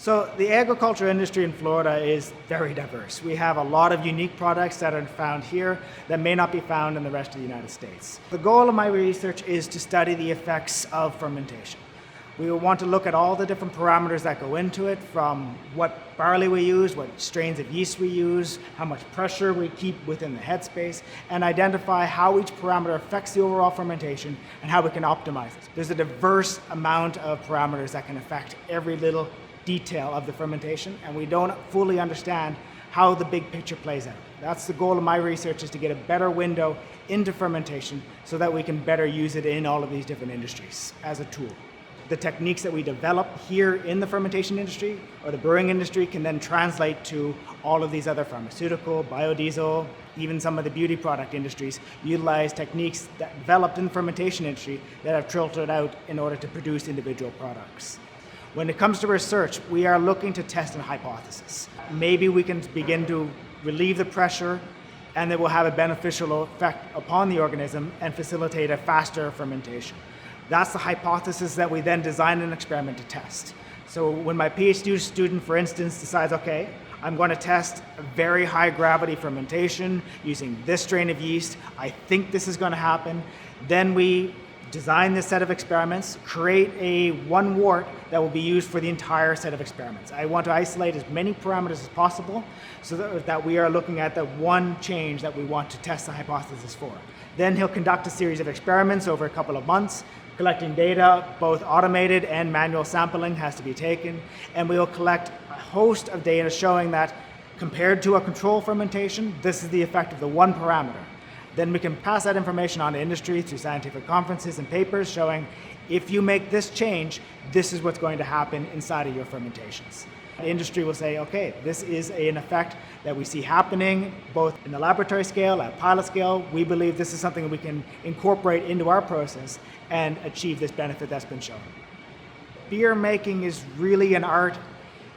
So the agriculture industry in Florida is very diverse. We have a lot of unique products that are found here that may not be found in the rest of the United States. The goal of my research is to study the effects of fermentation. We will want to look at all the different parameters that go into it, from what barley we use, what strains of yeast we use, how much pressure we keep within the headspace, and identify how each parameter affects the overall fermentation and how we can optimize it. There's a diverse amount of parameters that can affect every little detail of the fermentation, and we don't fully understand how the big picture plays out. That's the goal of my research, is to get a better window into fermentation so that we can better use it in all of these different industries as a tool. The techniques that we develop here in the fermentation industry or the brewing industry can then translate to all of these other pharmaceutical, biodiesel, even some of the beauty product industries utilize techniques that developed in the fermentation industry that have filtered out in order to produce individual products. When it comes to research, we are looking to test a hypothesis. Maybe we can begin to relieve the pressure and it will have a beneficial effect upon the organism and facilitate a faster fermentation. That's the hypothesis that we then design an experiment to test. So when my PhD student, for instance, decides, okay, I'm going to test a very high gravity fermentation using this strain of yeast, I think this is going to happen, then we design this set of experiments, create a one wort that will be used for the entire set of experiments. I want to isolate as many parameters as possible so that we are looking at the one change that we want to test the hypothesis for. Then he'll conduct a series of experiments over a couple of months, collecting data, both automated and manual sampling has to be taken, and we will collect a host of data showing that compared to a control fermentation, this is the effect of the one parameter. Then we can pass that information on to industry through scientific conferences and papers showing if you make this change, this is what's going to happen inside of your fermentations. The industry will say, okay, this is an effect that we see happening both in the laboratory scale, at pilot scale. We believe this is something we can incorporate into our process and achieve this benefit that's been shown. Beer making is really an art.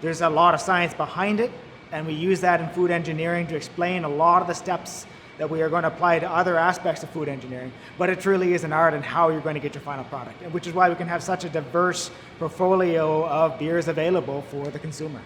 There's a lot of science behind it, and we use that in food engineering to explain a lot of the steps that we are going to apply to other aspects of food engineering, but it truly is an art in how you're going to get your final product, which is why we can have such a diverse portfolio of beers available for the consumer.